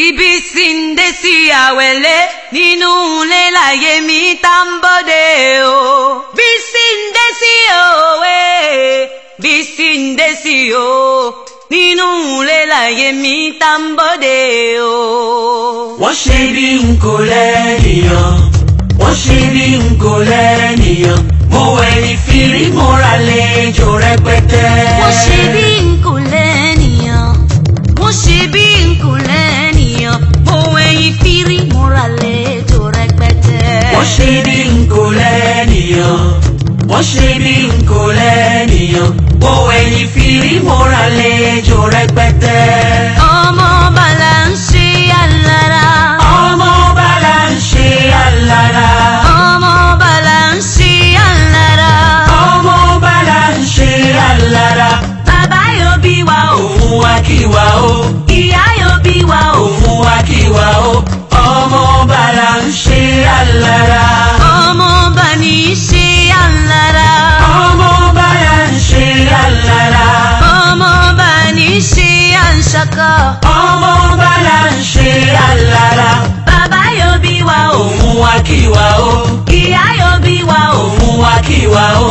Ibisindesi awele ninu le láyé mi tambode o. Bisindesi o bisindesi o ninu le láyé mi tambode o. Wọ́n ṣe bí n kò lẹ́nìyàn, wọ́n ṣe bí n kò lẹ́nìyàn, mo wẹ̀yìn fìrí mo ra lẹ́jọ́ rẹpẹtẹ. Wọ́n ṣe bí n kò lẹ́nìyàn, wọ́n ṣe bí n kò lẹ́nìyàn, mo wẹ̀yìn fìrí mo ra lẹ́jọ́ rẹpẹtẹ. Wọ́n ṣe bí n kò lẹ́nìyàn, wọ́n ṣe bí n kò lẹ́nìyàn, mo wẹ̀yìn fìrí mo ra lẹ́jọ́ rẹpẹtẹ. Ọmọ bàlá ń ṣe alára. Ọmọ bàlá ń ṣe alára. Ọmọ bàlá ń ṣe alára. Ọmọ bàlá ń ṣe alára. Bàbá yóò bí wa o. Òun wá kí wa o. Ìyá yóò bí wa o. Òun wá kí wa o. Ọmọ bàlá ń ṣe alára. Ọmọ bà ní ṣe alára. Ọmọ bàlá ń ṣe alára. Ọmọ bà ní ṣe àǹṣàkọ. Ọmọ bàlá ń ṣe alára. Bàbá yóò bí wa o. Òun wá kí wa o. Ìyá yóò bí wa o. Òun wá kí wa o.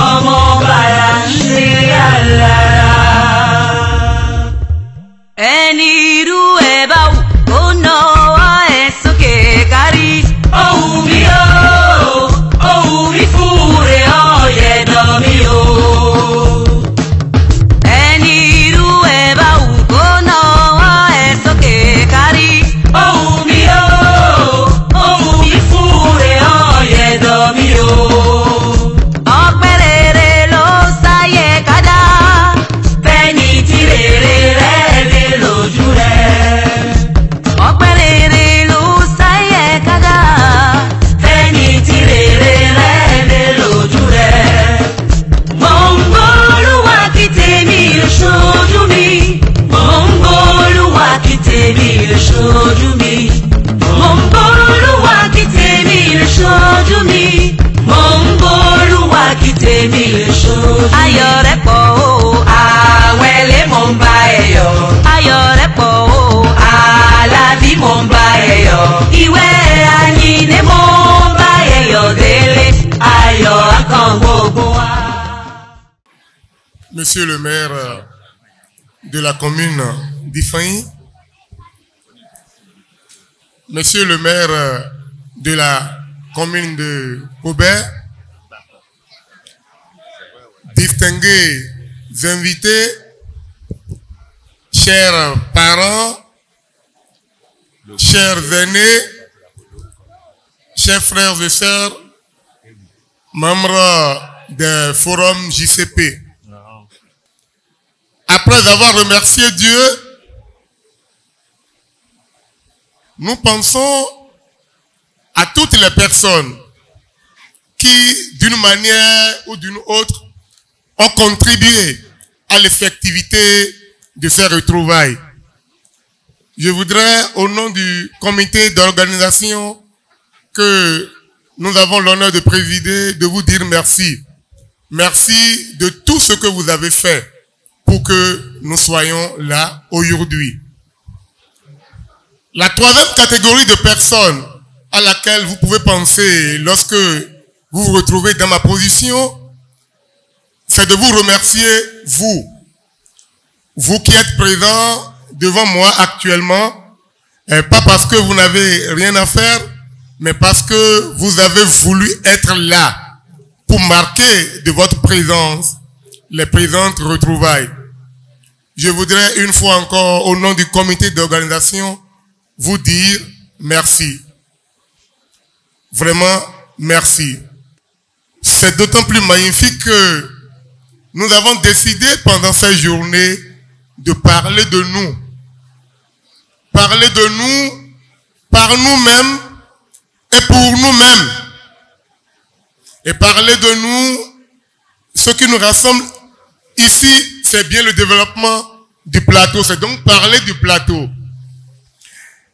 Ọmọ bàlá ń ṣe alára. Ẹni irú ẹ̀ bá wù kó nawọ́ ẹ̀ sókè kárí. Ohùn mi o, ohùn mi fúre ọ̀yẹ̀dọ̀ mi o. Ẹni irú ẹ̀ bá wù kó nawọ́ ẹ̀ sókè kárí. Ohùn mi o, ohùn mi fúre ọ̀yẹ̀dọ̀ mi o. Ọpẹ́ rere ló sáyé kádà. Fẹ́ni tí rere rẹ̀ lé lójú rẹ̀. Ọpẹ́ rere ló sáyé kádà. Fẹ́ni tí rere rẹ̀ lé lójú rẹ̀. Mo ń gbóòlùwà kí tèmi lè ṣojú mi. Mo ń gbóòlùwà kí tèmi lè ṣojú mi. Mo ń gbóòlùwà kí tèmi lè ṣojú mi. Mo ń gbóòlùwà kí tèmi lè ṣojú mi. Ayọ̀ rẹ̀ pọ̀ o. Àwẹ̀lé mo ń bá ẹ yọ̀. Ayọ̀ rẹ̀ pọ̀ o. Àlàbí mo ń bá ẹ yọ̀. Ìwé Àyìndé mo ń bá ẹ yọ̀ délé. Ayọ̀ akàn gbogbo wa. Monsieur le maire de la commune d'Ifeanyi, Monsieur le maire de la commune de Aubert, distingués invités, chers parents, chers aînés, chers frères et sœurs, membres du forum JCP. Après avoir remercié Dieu, nous pensons à toutes les personnes qui, d'une manière ou d'une autre, ont contribué à l'effectivité de ces retrouvailles. Je voudrais, au nom du comité d'organisation que nous avons l'honneur de présider, de vous dire merci. Merci de tout ce que vous avez fait pour que nous soyons là aujourd'hui. La troisième catégorie de personnes à laquelle vous pouvez penser lorsque vous vous retrouvez dans ma position, c'est de vous remercier, vous qui êtes présents devant moi actuellement, pas parce que vous n'avez rien à faire, mais parce que vous avez voulu être là pour marquer de votre présence les présentes retrouvailles. Je voudrais une fois encore, au nom du comité d'organisation, vous dire merci. Vraiment, merci. C'est d'autant plus magnifique que nous avons décidé pendant cette journée de parler de nous. Parler de nous par nous-mêmes et pour nous-mêmes. Et parler de nous, ce qui nous rassemble ici, c'est bien le développement du plateau. C'est donc parler du plateau.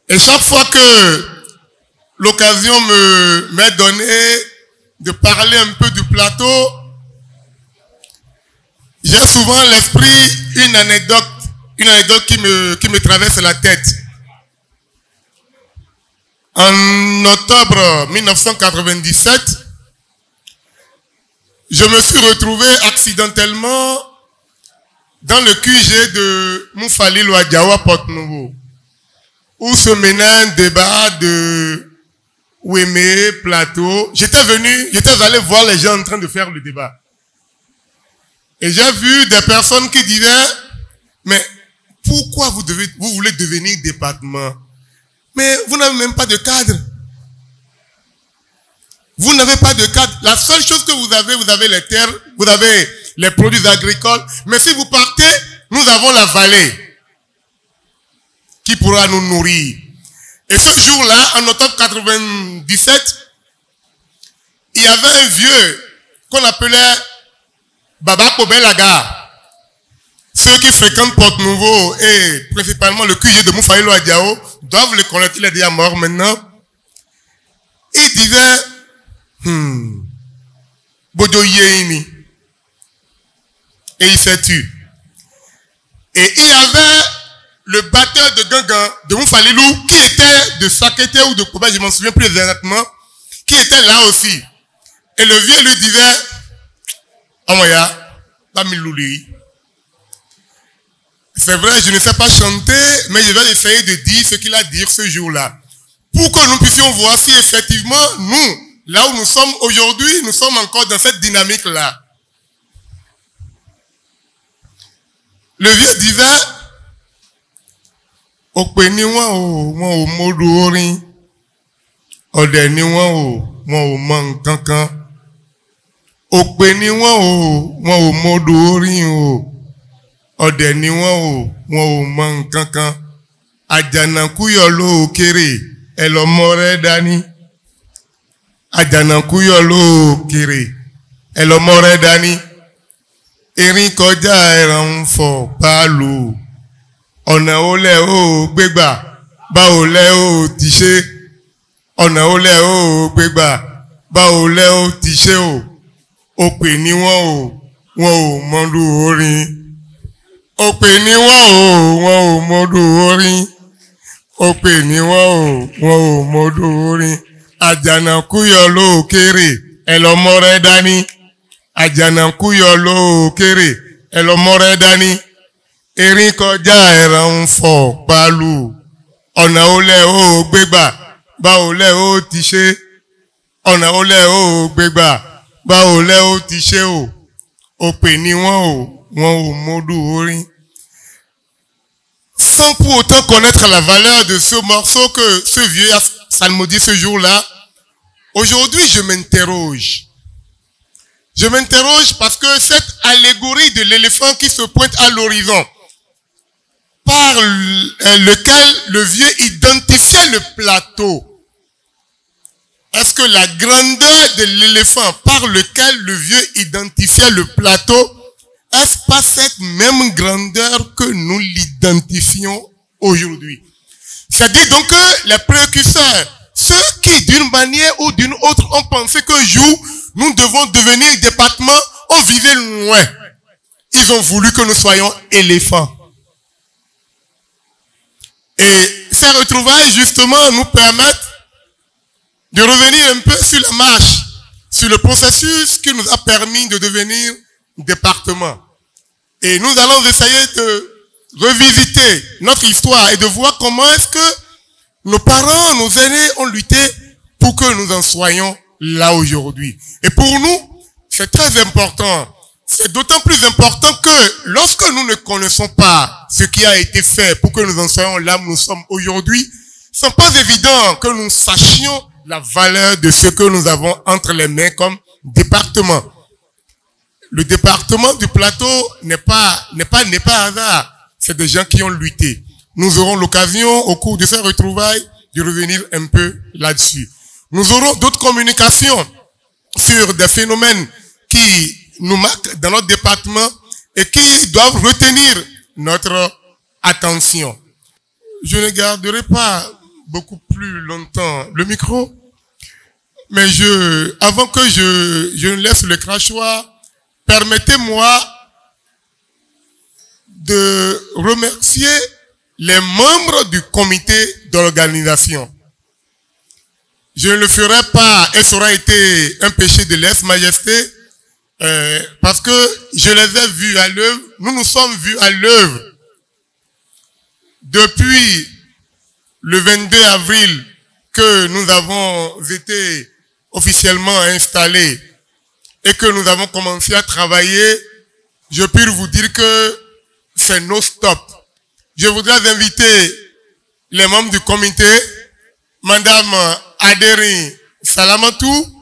Et chaque fois que l'occasion m'est donnée de parler un peu du plateau, j'ai souvent à l'esprit une anecdote qui me traverse la tête. En octobre 1997, je me suis retrouvé accidentellement dans le QG de Moufalilou à Diawa Porte-Nouveau, où se menait un débat de Ouémé, Plateau. J'étais allé voir les gens en train de faire le débat. Et j'ai vu des personnes qui disaient, mais pourquoi vous voulez devenir département? Mais vous n'avez même pas de cadre. Vous n'avez pas de cadre. La seule chose que vous avez les terres, vous avez les produits agricoles. Mais si vous partez, nous avons la vallée qui pourra nous nourrir. Et ce jour-là, en octobre 97, il y avait un vieux qu'on appelait Baba Kobelaga. Ceux qui fréquentent Porte-Nouveau et principalement le QG de Moufalilou à Diao doivent le connaître, il est déjà mort maintenant. Il disait, Bodo Yeini. Et il s'est tué. Et il y avait le batteur de Gangan de Moufalilou qui était de Sakété ou de Koba, je m'en souviens plus exactement, qui était là aussi. Et le vieux lui disait, Amoya, Tamilouli. C'est vrai, je ne sais pas chanter, mais je vais essayer de dire ce qu'il a dit ce jour-là. Pour que nous puissions voir si effectivement, nous, là où nous sommes aujourd'hui, nous sommes encore dans cette dynamique-là. Le vieux disait, Okpeni wọn ò modu orin, ọdẹ ni wọn ò mọ nǹkan kan. Okpeni wọn ò modu orin o. Ọdẹ ni wọn ò mọ nǹkan kan. Àjànàkú yọ lóòkèrè, ẹ lọ mọ́rẹ́ dání. Àjànàkú yọ lóòkèrè, ẹ lọ mọ́rẹ́ dání. Erin kọjá ẹran ń fọ̀ báàlù. Ọ̀nà olè ó gbégbà, báwo lẹ ó ti ṣe. Ọ̀nà olè ó gbégbà, báwo lẹ ó ti ṣe o. Òpè ni wọn ò mọ́dù orin. Òpè ni wọn ò mọ́dù orin. Òpè ni wọn ò mọ́dù orin. Àjànàkú yọ lóòkèrè, ẹ lọ mọ́rẹ́ dání. Àjànàkú yọ lóòkèrè, ẹ lọ mọ́rẹ́ dání. Erin kọjá ẹran ń fọ̀ pálù. Ọ̀nà olè ó gbégbà, báwo lẹ ó ti ṣe. Ọ̀nà olè ó gbégbà, báwo lẹ ó ti ṣe o. Òpè ni wọn ò mọ́dù orin. Sans pour autant connaître la valeur de ce morceau que ce vieux a psalmodié ce jour-là, aujourd'hui je m'interroge. Je m'interroge parce que cette allégorie de l'éléphant qui se pointe à l'horizon, par lequel le vieux identifiait le plateau, est-ce que la grandeur de l'éléphant par lequel le vieux identifiait le plateau, est-ce pas cette même grandeur que nous l'identifions aujourd'hui? C'est-à-dire donc que les précurseurs, ceux qui d'une manière ou d'une autre ont pensé qu'un jour nous devons devenir département, ont visé loin. Ils ont voulu que nous soyons éléphants. Et ces retrouvailles justement nous permettent de revenir un peu sur la marche, sur le processus qui nous a permis de devenir département. Et nous allons essayer de revisiter notre histoire et de voir comment est-ce que nos parents, nos aînés ont lutté pour que nous en soyons là aujourd'hui. Et pour nous, c'est très important. C'est d'autant plus important que lorsque nous ne connaissons pas ce qui a été fait pour que nous en soyons là où nous sommes aujourd'hui, ce n'est pas évident que nous sachions la valeur de ce que nous avons entre les mains comme département. Le département du plateau n'est pas hasard. C'est des gens qui ont lutté. Nous aurons l'occasion, au cours de ces retrouvailles, de revenir un peu là-dessus. Nous aurons d'autres communications sur des phénomènes qui nous marquent dans notre département et qui doivent retenir notre attention. Je ne garderai pas beaucoup plus longtemps le micro, mais avant que je ne laisse le crachoir, permettez-moi de remercier les membres du comité d'organisation. je ne le ferai pas et ça aura été un péché de lèse-majesté parce que je les ai vus à l'œuvre. Nous nous sommes vus à l'œuvre depuis le 22 avril que nous avons été officiellement installés et que nous avons commencé à travailler. Je peux vous dire que c'est non-stop. Je voudrais inviter les membres du comité, Madame Adéry Salamatou.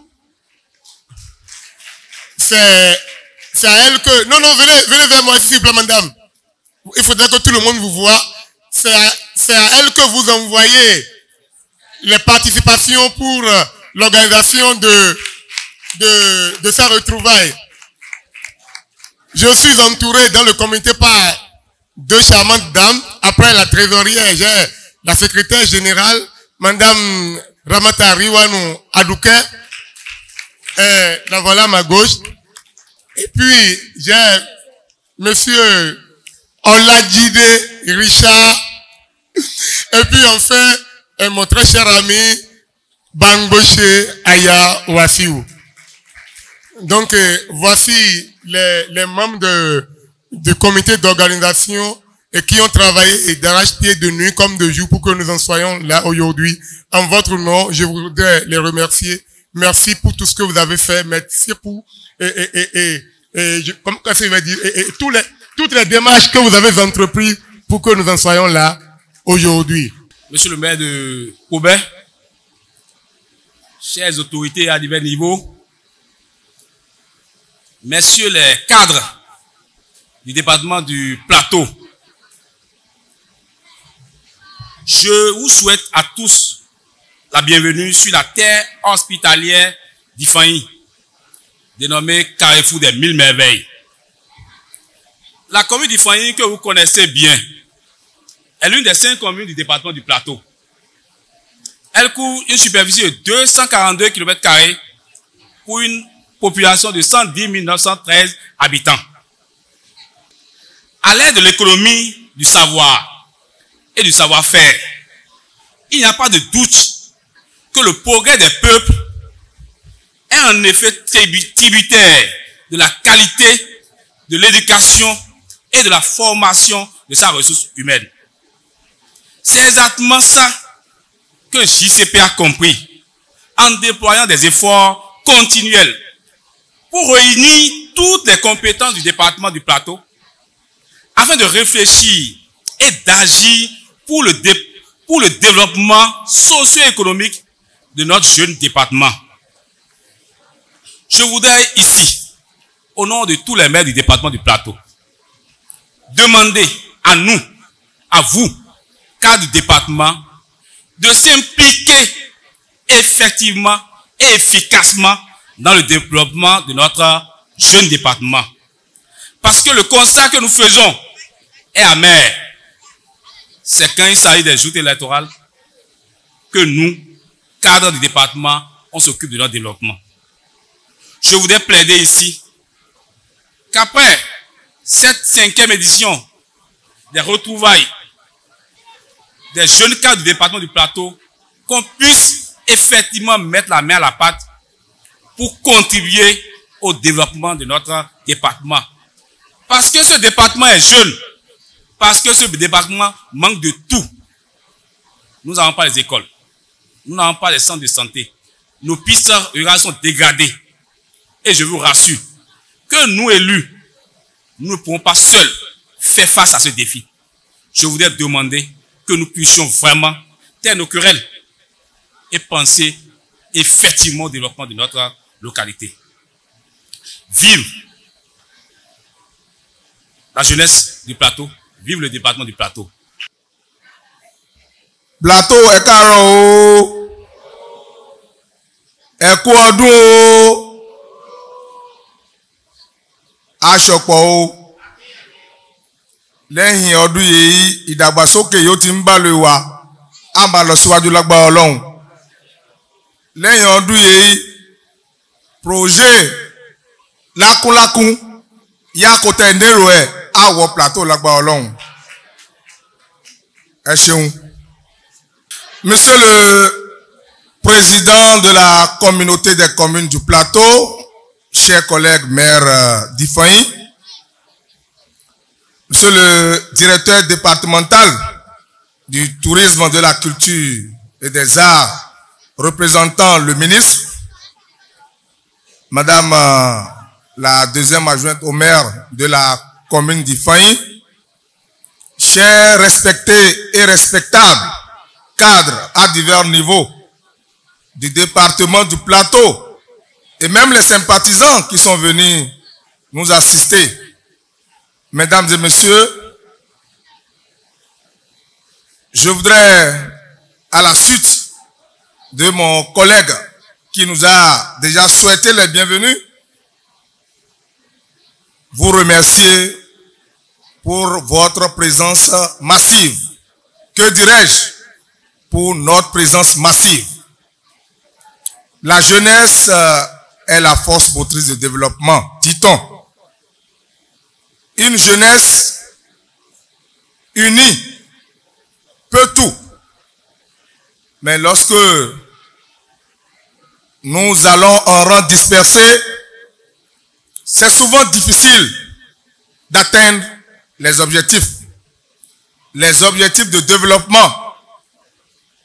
C'est à elle que... Non, venez vers moi, s'il vous plaît, madame. Il faudrait que tout le monde vous voit. C'est à elle que vous envoyez les participations pour l'organisation de sa retrouvaille. Je suis entouré dans le comité par deux charmantes dames. Après la trésorière, j'ai la secrétaire générale, Madame Ramata Riwanou Adouke. La voilà à ma gauche. Et puis, j'ai Monsieur Oladjide Richard. Et puis, enfin, mon très cher ami, Bangoche Aya Wassiou. Donc, voici les membres du comité d'organisation et qui ont travaillé d'arrache-pied de nuit comme de jour pour que nous en soyons là aujourd'hui. En votre nom, je voudrais les remercier. Merci pour tout ce que vous avez fait. Merci pour, comment ça veut dire, toutes les démarches que vous avez entreprises pour que nous en soyons là aujourd'hui. Monsieur le maire de Kobe, chères autorités à divers niveaux, messieurs les cadres du département du Plateau, je vous souhaite à tous la bienvenue sur la terre hospitalière d'Ifanyi, dénommée Carrefour des 1000 merveilles. La commune d'Ifanyi, que vous connaissez bien, est l'une des 5 communes du département du Plateau. Elle couvre une superficie de 242 km² pour une population de 110 913 habitants. À l'ère de l'économie du savoir et du savoir-faire, il n'y a pas de doute que le progrès des peuples est en effet tributaire de la qualité de l'éducation et de la formation de sa ressource humaine. C'est exactement ça que JCP a compris en déployant des efforts continuels pour réunir toutes les compétences du département du Plateau afin de réfléchir et d'agir pour le développement socio-économique de notre jeune département. Je voudrais ici, au nom de tous les maires du département du Plateau, demander à nous, à vous, cadres du département, de s'impliquer effectivement et efficacement dans le développement de notre jeune département. Parce que le constat que nous faisons est amer. C'est quand il s'agit des joutes électorales que nous, cadres du département, on s'occupe de notre développement. Je voudrais plaider ici qu'après cette 5e édition des retrouvailles des jeunes cadres du département du Plateau, qu'on puisse effectivement mettre la main à la pâte pour contribuer au développement de notre département. Parce que ce département est jeune, parce que ce département manque de tout. Nous n'avons pas les écoles, nous n'avons pas les centres de santé, nos pistes rurales sont dégradées. Et je vous rassure que nous, élus, nous ne pourrons pas seuls faire face à ce défi. Je voudrais demander que nous puissions vraiment taire nos querelles et penser effectivement au développement de notre localité. Vive la jeunesse du Plateau, vive le département du Plateau. Plateau est caro, est quoi aṣọpọ̀ o lẹ́yìn ọdún yìí ìdàgbàsókè yóò ti ń bá lè wà á máa lọ síwájú lágbára Ọlọ́run lẹ́yìn ọdún yìí projet lákúnlákún yàkótẹ́ ndérò ẹ̀ á wọ Plateau lágbára Ọlọ́run ẹ ṣeun. Monsieur le président de la communauté des communes du plateau, chers collègues maires d'Ifaï, monsieur le directeur départemental du tourisme, de la culture et des arts, représentant le ministre, madame la deuxième adjointe au maire de la commune d'Ifaï, chers respectés et respectables cadres à divers niveaux du département du plateau et même les sympathisants qui sont venus nous assister. Mesdames et messieurs, je voudrais, à la suite de mon collègue qui nous a déjà souhaité les bienvenus, vous remercier pour votre présence massive. Que dirais-je? Pour notre présence massive. La jeunesse est la force motrice de développement, dit-on. Une jeunesse unie peut tout. Mais lorsque nous allons en rang dispersé, c'est souvent difficile d'atteindre les objectifs de développement.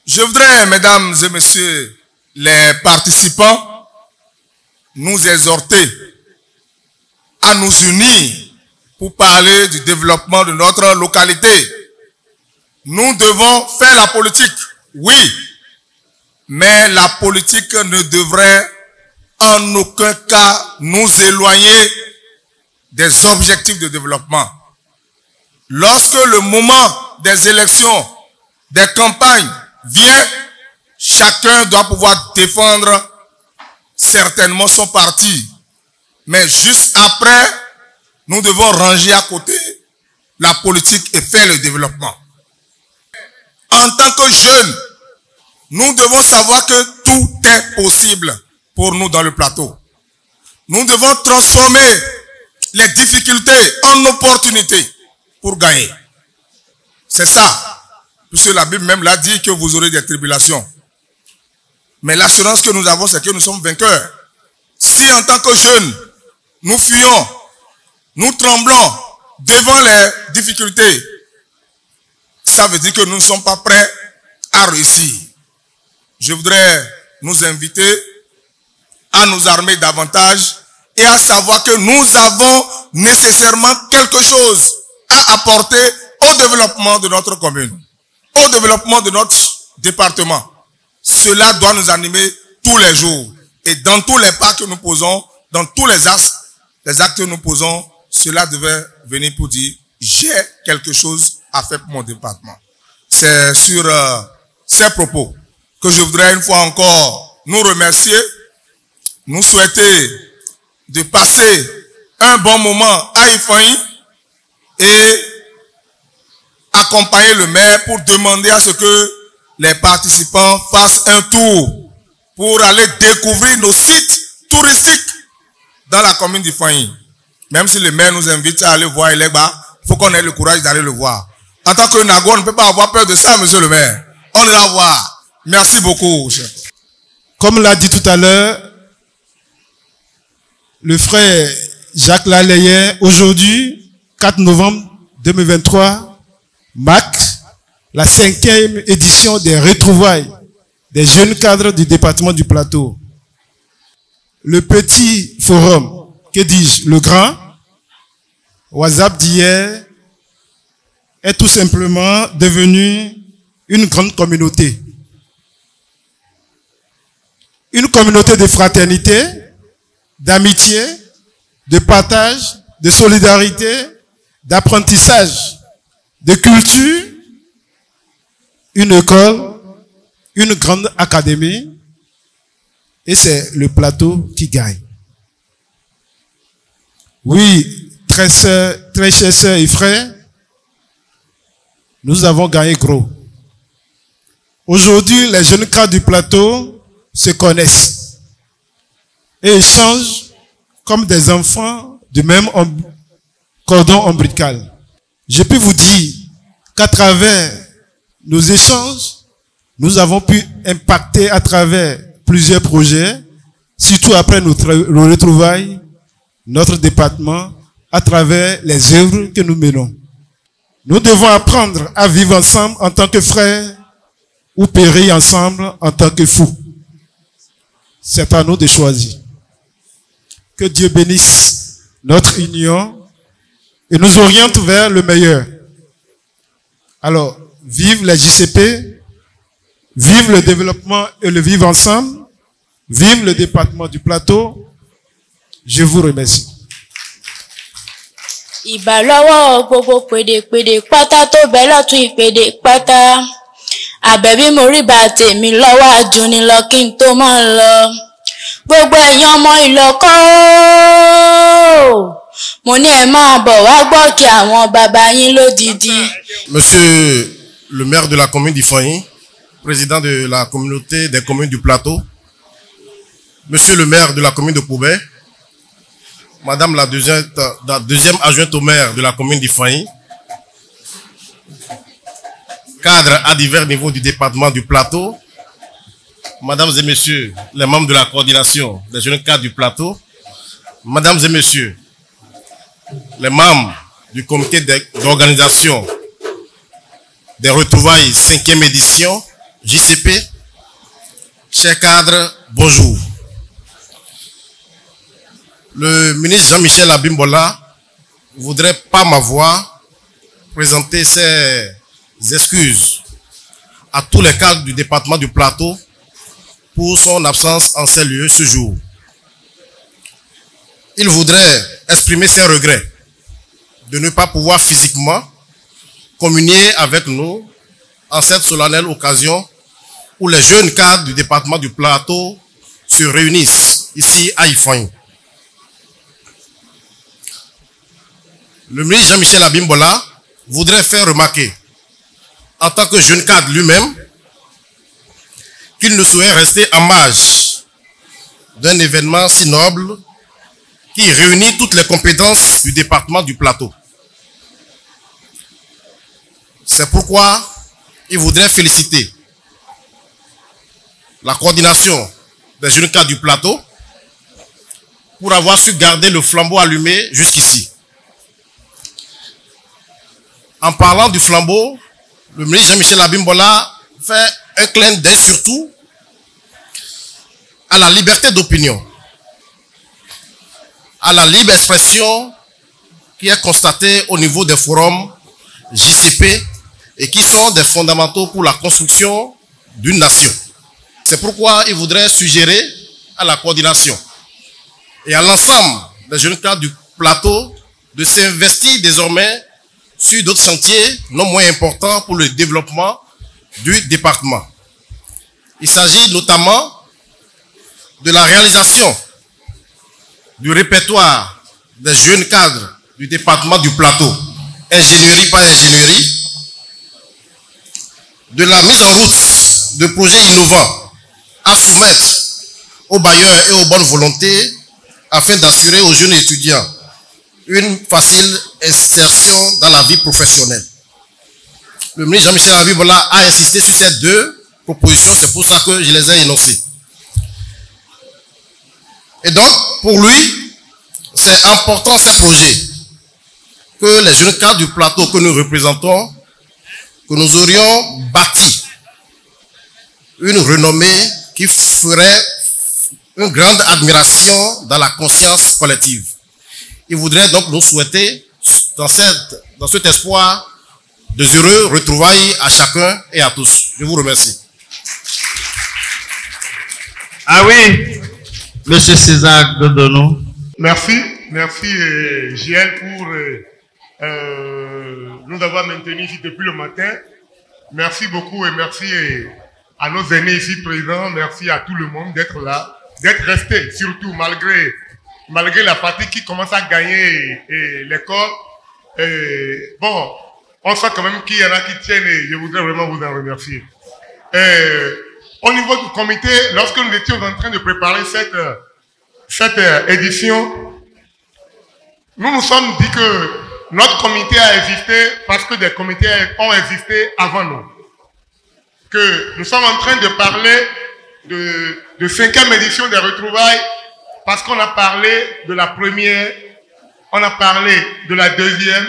Je voudrais, mesdames et messieurs les participants, nous exhorter à nous unir pour parler du développement de notre localité. Nous devons faire la politique, oui, mais la politique ne devrait en aucun cas nous éloigner des objectifs de développement. Lorsque le moment des élections, des campagnes vient, chacun doit pouvoir défendre certainement son parti. Mais juste après, nous devons ranger à côté la politique et faire le développement. En tant que jeunes, nous devons savoir que tout est possible pour nous dans le plateau. Nous devons transformer les difficultés en opportunités pour gagner. C'est ça. Puisque la Bible même l'a dit que vous aurez des tribulations. Mais l'assurance que nous avons, c'est que nous sommes vainqueurs. Si en tant que jeunes, nous fuyons, nous tremblons devant les difficultés, ça veut dire que nous ne sommes pas prêts à réussir. Je voudrais nous inviter à nous armer davantage et à savoir que nous avons nécessairement quelque chose à apporter au développement de notre commune, au développement de notre département. Cela doit nous animer tous les jours. Et dans tous les pas que nous posons, dans tous les actes que nous posons, cela devait venir pour dire, j'ai quelque chose à faire pour mon département. C'est sur ces propos que je voudrais une fois encore nous remercier, nous souhaiter de passer un bon moment à Ifaï et accompagner le maire pour demander à ce que les participants fassent un tour pour aller découvrir nos sites touristiques dans la commune d'Ifaï. Même si le maire nous invite à aller voir Elegba, il faut qu'on ait le courage d'aller le voir. En tant que Nago, on ne peut pas avoir peur de ça, monsieur le maire. On ira voir. Merci beaucoup, chef. Comme l'a dit tout à l'heure, le frère Jacques Lalayen, aujourd'hui, 4 novembre 2023, marque la 5e édition des retrouvailles des jeunes cadres du département du Plateau. Le petit forum, que dis-je, le grand, WhatsApp d'hier, est tout simplement devenu une grande communauté. Une communauté de fraternité, d'amitié, de partage, de solidarité, d'apprentissage, de culture, une école, une grande académie, et c'est le plateau qui gagne. Oui, très chers sœurs et frères, nous avons gagné gros. Aujourd'hui, les jeunes cadres du plateau se connaissent et échangent comme des enfants du même cordon ombilical. Je peux vous dire qu'à travers nos échanges, nous avons pu impacter à travers plusieurs projets, surtout après nos retrouvailles, notre département, à travers les œuvres que nous menons. Nous devons apprendre à vivre ensemble en tant que frères ou périr ensemble en tant que fous. C'est à nous de choisir. Que Dieu bénisse notre union et nous oriente vers le meilleur. Alors, vive la JCP, vive le développement et le vivre ensemble, vive le département du Plateau. Je vous remercie. Ìbálọ́wọ́ gbogbo pèdèpèdè pátá tó bẹ́ lọ́tún ìpèdè pátá. Àbẹ̀bí mo rí bá tèmi lọ́wọ́ àjùní lọ kí n tó máa lọ. Gbogbo ẹ̀yin ọmọ Ìlọ́kọ̀ mo ní ẹ máa bọ̀ wá gbọ́ kí àwọn bàbá yín lódìdí. Monsieur le maire de la commune d'Ifani, président de la communauté des communes du Plateau, Monsieur le maire de la commune de Poubet, Madame la deuxième adjointe au maire de la commune d'Ifani, cadres à divers niveaux du département du Plateau, Mesdames et Messieurs les membres de la coordination des jeunes cadres du Plateau, Mesdames et Messieurs les membres du comité d'organisation des retrouvailles 5e édition, JCP, chers cadres, bonjour. Le ministre Jean-Michel Abimbola voudrait par ma voix présenter ses excuses à tous les cadres du département du Plateau pour son absence en ces lieux ce jour. Il voudrait exprimer ses regrets de ne pas pouvoir physiquement communier avec nous en cette solennelle occasion où les jeunes cadres du département du Plateau se réunissent ici à Ifani. Le ministre Jean-Michel Abimbola voudrait faire remarquer, en tant que jeune cadre lui-même, qu'il ne saurait rester en marge d'un événement si noble qui réunit toutes les compétences du département du Plateau. C'est pourquoi il voudrait féliciter la coordination des jeunes cadres du Plateau pour avoir su garder le flambeau allumé jusqu'ici. En parlant du flambeau, le ministre Jean-Michel Abimbola fait un clin d'œil surtout à la liberté d'opinion, à la libre expression qui est constatée au niveau des forums JCP et qui sont des fondamentaux pour la construction d'une nation. C'est pourquoi il voudrait suggérer à la coordination et à l'ensemble des jeunes cadres du Plateau de s'investir désormais sur d'autres chantiers non moins importants pour le développement du département. Il s'agit notamment de la réalisation du répertoire des jeunes cadres du département du Plateau, ingénierie par ingénierie, de la mise en route de projets innovants à soumettre aux bailleurs et aux bonnes volontés afin d'assurer aux jeunes étudiants une facile insertion dans la vie professionnelle. Le ministre Jean-Michel Abimbola a insisté sur ces deux propositions, c'est pour ça que je les ai énoncées. Et donc, pour lui, c'est important ces projets que les jeunes cadres du Plateau que nous représentons, que nous aurions bâti une renommée qui ferait une grande admiration dans la conscience collective. Il voudrait donc nous souhaiter, dans cet espoir, de heureux retrouvailles à chacun et à tous. Je vous remercie. Ah oui, Monsieur César Godono. Merci JL pour nous avoir maintenus ici depuis le matin. Merci beaucoup et merci à nos aînés ici présents. Merci à tout le monde d'être là, d'être restés, surtout malgré la fatigue qui commence à gagner l'école. Bon, on sent quand même qu'il y en a qui tiennent et je voudrais vraiment vous en remercier. Au niveau du comité, lorsque nous étions en train de préparer cette édition, nous nous sommes dit que notre comité a existé parce que des comités ont existé avant nous. que nous sommes en train de parler de 5e édition des retrouvailles parce qu'on a parlé de la première, on a parlé de la deuxième,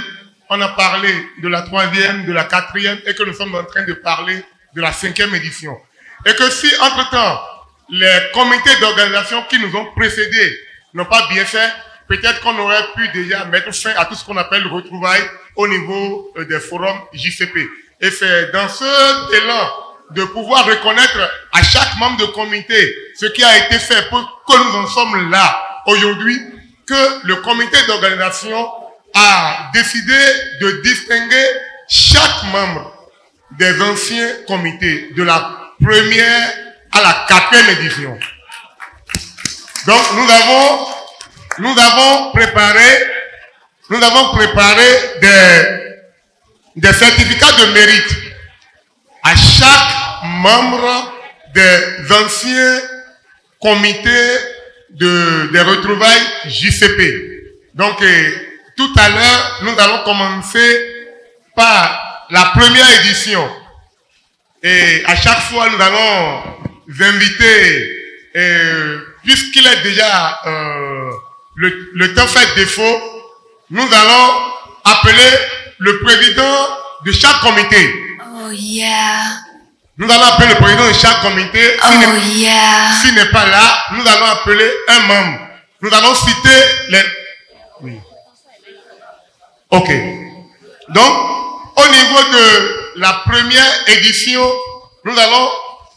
on a parlé de la troisième, de la quatrième et que nous sommes en train de parler de la 5e édition. Et que si, entre-temps, les comités d'organisation qui nous ont précédés n'ont pas bien fait, peut-être qu'on aurait pu déjà mettre fin à tout ce qu'on appelle le retrouvailles au niveau des forums JCP. Et c'est dans ce élan de pouvoir reconnaître à chaque membre de comité ce qui a été fait pour que nous en sommes là aujourd'hui que le comité d'organisation a décidé de distinguer chaque membre des anciens comités de la première à la 4e édition. Donc nous avons préparé des certificats de mérite à chaque membre des anciens comités des retrouvailles JCP. Donc, tout à l'heure, nous allons commencer par la première édition. Et à chaque fois, nous allons inviter, puisqu'il est déjà le temps fait défaut, nous allons appeler le président de chaque comité. Oh yeah. Nous allons appeler le président de chaque comité. S'il n'est pas là, nous allons appeler un membre. Nous allons citer les... Oui. Ok. Donc, au niveau de la première édition, nous allons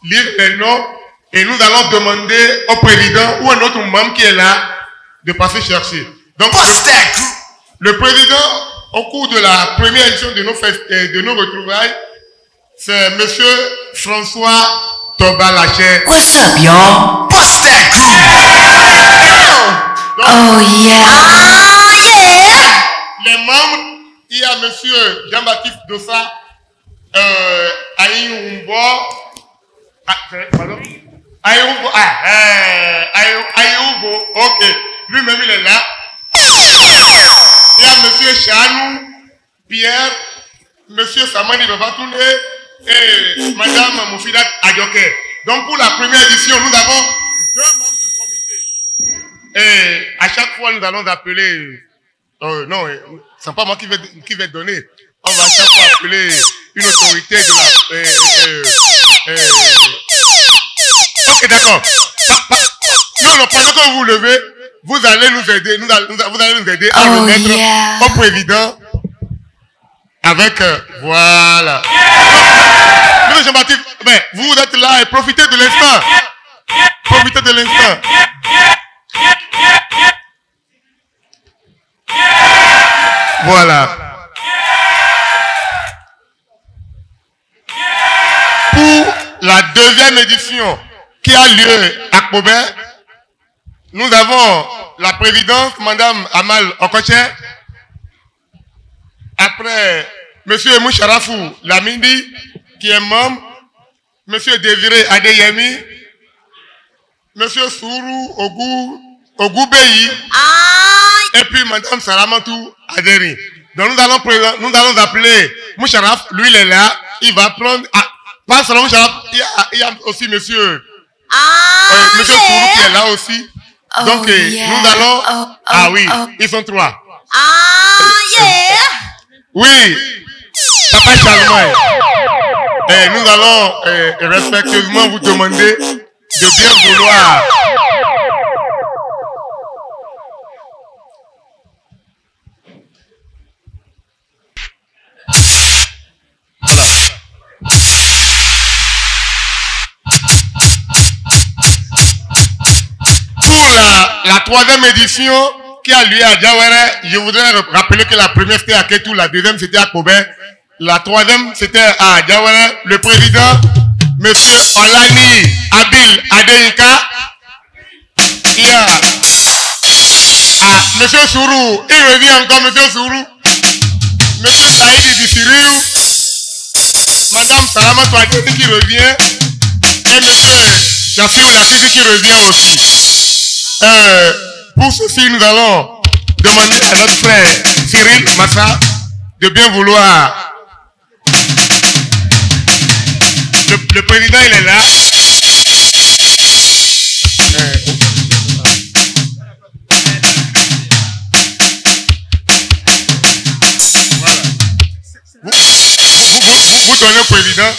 lire les noms et nous allons demander au président ou à un autre membre qui est là de passer chercher. Donc, le président, au cours de la première édition de nos retrouvailles, c'est monsieur François Tobalaché. What's up, y'all? Bust that groove! Oh yeah! Les membres, il y a monsieur Jean-Baptiste Dossa, Aïoumbo, pardon? Aïoumbo, ok. Lui-même, il est là. Il y a monsieur Chanou, Pierre, monsieur Samani Babatouné et madame Moufidat Adjoké. Donc, pour la première édition, nous avons 2 membres du comité. Et à chaque fois, nous allons appeler... non, c'est pas moi qui vais donner. On va à chaque fois appeler une autorité de la... Ok, d'accord. Non, pendant que vous vous levez, vous allez nous aider. Vous allez nous aider à remettre au président avec... voilà. Monsieur Jean-Baptiste, vous êtes là et profitez de l'instant. Profitez de l'instant. Voilà. Pour la 2e édition qui a lieu à Kobe, nous avons la présidente, madame Amal Okoche, après monsieur Moucharafou Lamindi, qui est membre, monsieur Désiré Adeyemi, monsieur Sourou Ogoubeyi, et puis madame Salamatou Aderi. Donc nous allons appeler Moucharaf, lui il est là, il va prendre, pas seulement Moucharaf, il y a aussi monsieur Sourou qui est là aussi. Donc nous allons, oui, ils sont 3. Oui, Papa Charlemagne. Et nous allons respectueusement vous demander de bien vouloir. Pour la 3e édition qui a lieu à Diawara, je voudrais rappeler que la première c'était à Ketou, la 2e c'était à Kobe, la 3e c'était à Diawara. Le président, monsieur Olani Abil Adeyika, il y a monsieur Sourou, il revient encore monsieur Sourou, monsieur Saïdi Bissiriou, madame Salama Touadjeti qui revient, et monsieur Jafiou Lafifi qui revient aussi. Pour ceci, nous allons demander à notre frère Cyril Massa de bien vouloir Le président, il est là. Voilà. Vous donnez au président.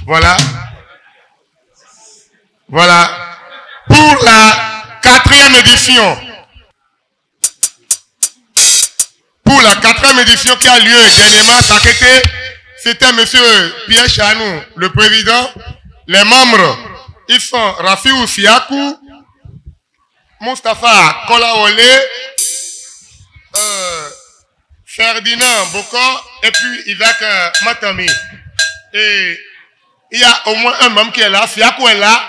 Voilà. Voilà. Pour la 4e édition. Pour la 4e édition qui a lieu dernièrement à Sakété, c'était M. Pierre Chanou, le président. Les membres, ils sont Rafiou Siakou, Mustapha Kolawole, Ferdinand Boko et puis Isaac Matami. Et il y a au moins un membre qui est là. Siakou est là.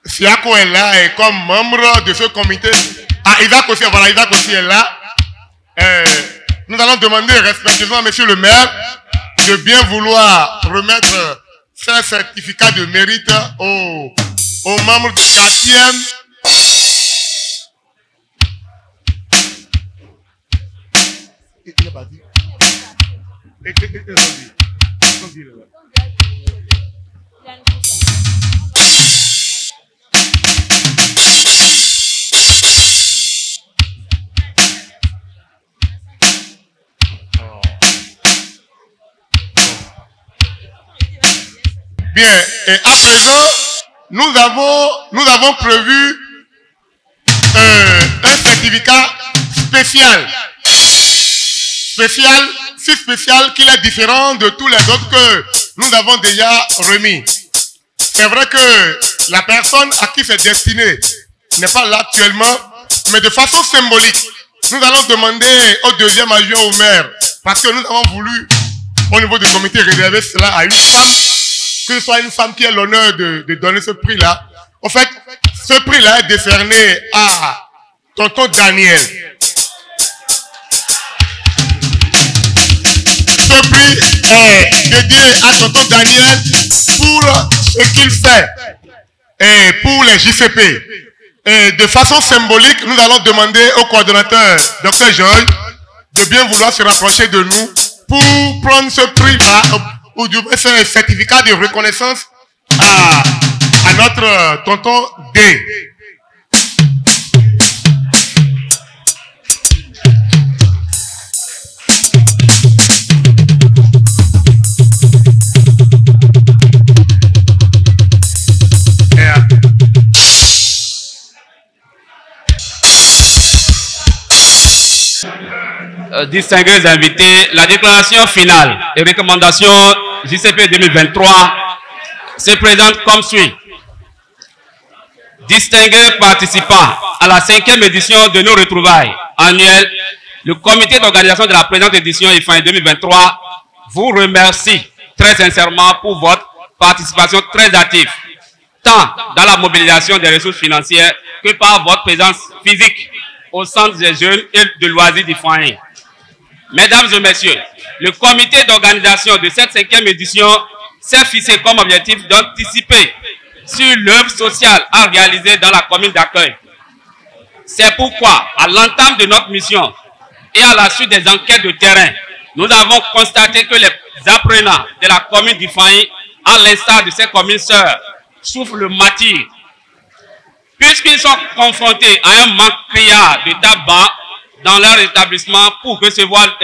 Siakou est là et comme membre de ce comité. Ah, Isaac aussi, voilà, Isaac aussi est là. Nous allons demander respectivement à monsieur le maire de bien vouloir remettre ce certificat de mérite aux membres du 4e. Il n'a pas dit. Bien, et à présent, nous avons prévu un certificat spécial. Si spécial qu'il est différent de tous les autres que nous avons déjà remis. C'est vrai que la personne à qui c'est destiné n'est pas là actuellement, mais de façon symbolique, nous allons demander au 2e adjoint au maire, parce que nous avons voulu, au niveau du comité, réserver cela à une femme, que ce soit une femme qui ait l'honneur de donner ce prix-là. En fait, ce prix-là est décerné à tonton Daniel. Ce prix est dédié à tonton Daniel pour ce qu'il fait et pour les JCP. Et de façon symbolique, nous allons demander au coordonnateur Dr Georges de bien vouloir se rapprocher de nous pour prendre ce prix-là ou du ce certificat de reconnaissance à notre tonton D. Distingués invités, la déclaration finale et recommandations JCP 2023 se présente comme suit. Distingués participants à la 5e édition de nos retrouvailles annuelles, le comité d'organisation de la présente édition IFAN 2023 vous remercie très sincèrement pour votre participation très active, tant dans la mobilisation des ressources financières que par votre présence physique au centre des jeunes et de loisirs d'IFAN. Mesdames et messieurs, le comité d'organisation de cette 5e édition s'est fixé comme objectif d'anticiper sur l'œuvre sociale à réaliser dans la commune d'accueil. C'est pourquoi, à l'entame de notre mission et à la suite des enquêtes de terrain, nous avons constaté que les apprenants de la commune d'Ifaï, à l'instar de ces communes sœurs, souffrent le martyre. Puisqu'ils sont confrontés à un manque criard de tabac dans leur établissement pour recevoir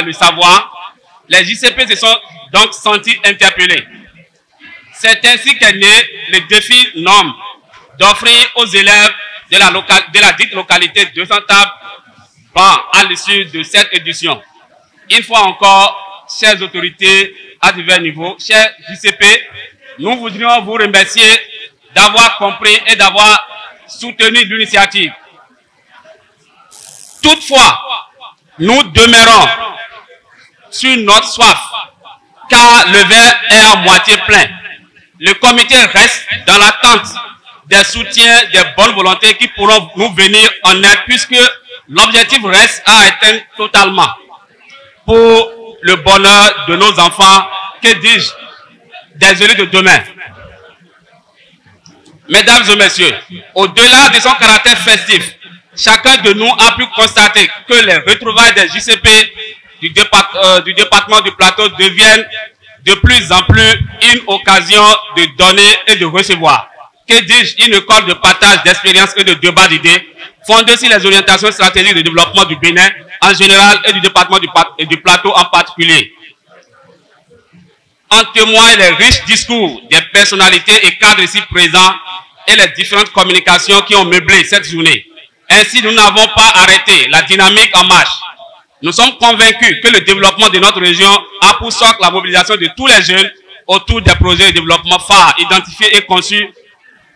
le savoir, les JCP se sont donc sentis interpellés. C'est ainsi qu'est né le défi NOM d'offrir aux élèves de la dite localité 200 tables à l'issue de cette édition. Une fois encore, chères autorités à divers niveaux, chers JCP, nous voudrions vous remercier d'avoir compris et d'avoir soutenu l'initiative. Toutefois, nous demeurons sur notre soif, car le verre est à moitié plein. Le comité reste dans l'attente des soutiens, des bonnes volontés qui pourront nous venir en aide, puisque l'objectif reste à atteindre totalement pour le bonheur de nos enfants, que dis-je, des élus de demain. Mesdames et messieurs, au-delà de son caractère festif, chacun de nous a pu constater que les retrouvailles des JCP du département du Plateau deviennent de plus en plus une occasion de donner et de recevoir. Que dis-je, une école de partage d'expériences et de débat d'idées fondée sur les orientations stratégiques de développement du Bénin en général et du département du Plateau en particulier. En témoignent les riches discours des personnalités et cadres ici présents et les différentes communications qui ont meublé cette journée. Ainsi, nous n'avons pas arrêté la dynamique en marche. Nous sommes convaincus que le développement de notre région a pour socle la mobilisation de tous les jeunes autour des projets de développement phares identifiés et conçus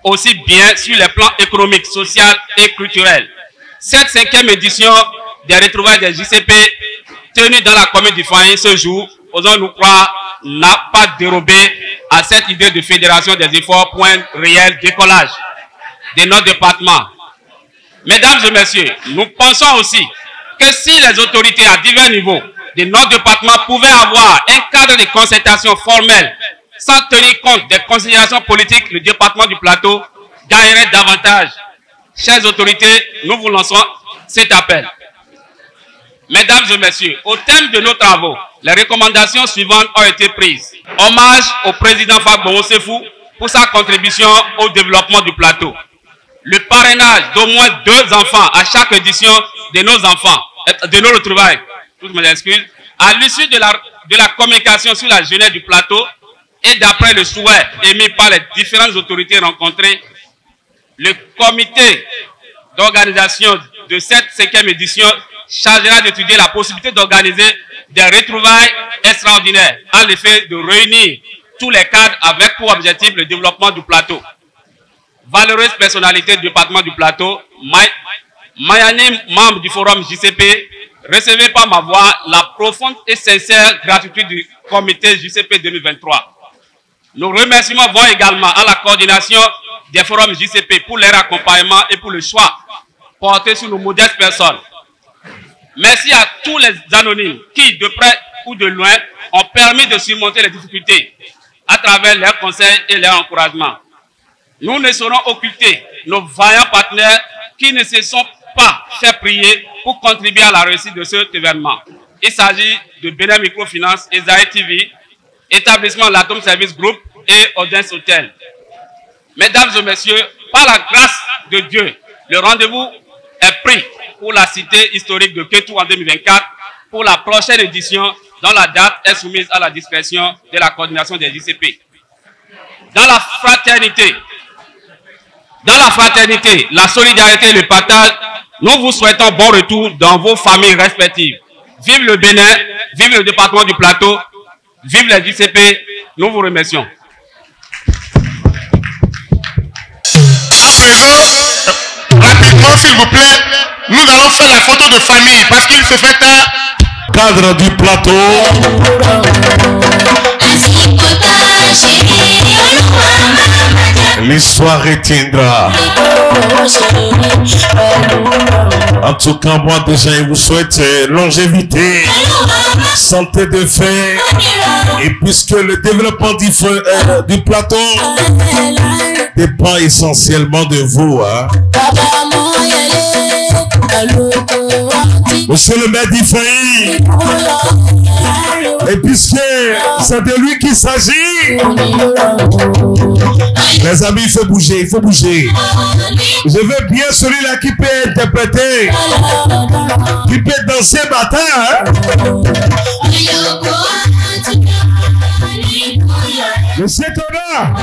aussi bien sur les plans économiques, sociaux et culturels. Cette 5e édition des retrouvailles des JCP tenue dans la commune du Fahine ce jour, osons-nous croire, n'a pas dérobé à cette idée de fédération des efforts pour un réel décollage de notre département. Mesdames et messieurs, nous pensons aussi que si les autorités à divers niveaux de notre département pouvaient avoir un cadre de concertation formel sans tenir compte des considérations politiques, le département du Plateau gagnerait davantage. Chères autorités, nous vous lançons cet appel. Mesdames et messieurs, au thème de nos travaux, les recommandations suivantes ont été prises. Hommage au président Gbagbo Osefou pour sa contribution au développement du Plateau. Le parrainage d'au moins 2 enfants à chaque édition de nos enfants, de nos retrouvailles, toutes mes excuses, à l'issue de la communication sur la jeunesse du Plateau et d'après le souhait émis par les différentes autorités rencontrées, le comité d'organisation de cette 5e édition chargera d'étudier la possibilité d'organiser des retrouvailles extraordinaires à l'effet de réunir tous les cadres avec pour objectif le développement du Plateau. Valeureuse personnalité du département du Plateau, Mayani, membre du forum JCP, recevez par ma voix la profonde et sincère gratitude du comité JCP 2023. Nos remerciements vont également à la coordination des forums JCP pour leur accompagnement et pour le choix porté sur nos modestes personnes. Merci à tous les anonymes qui, de près ou de loin, ont permis de surmonter les difficultés à travers leurs conseils et leurs encouragements. Nous ne saurons occulter nos vaillants partenaires qui ne se sont pas fait prier pour contribuer à la réussite de cet événement. Il s'agit de Bénin Microfinance, Esaïe TV, établissement L'Atome Service Group et Audience Hotel. Mesdames et messieurs, par la grâce de Dieu, le rendez-vous est pris pour la cité historique de Kétou en 2024 pour la prochaine édition dont la date est soumise à la discrétion de la coordination des JCP. Dans la fraternité, la solidarité et le partage, nous vous souhaitons bon retour dans vos familles respectives. Vive le Bénin, vive le département du Plateau, vive les JCP, nous vous remercions. À présent, rapidement s'il vous plaît, nous allons faire la photo de famille parce qu'il se fait tard. Cadre du Plateau. L'histoire retiendra. En tout cas, moi déjà, je vous souhaite longévité, santé de fer, et puisque le développement du Plateau dépend essentiellement de vous. Hein. Monsieur le maire d'Ifaï, et puisque c'est de lui qu'il s'agit, les amis, il faut bouger, il faut bouger. Je veux bien celui-là qui peut interpréter, qui peut danser matin. Hein? Monsieur Tona.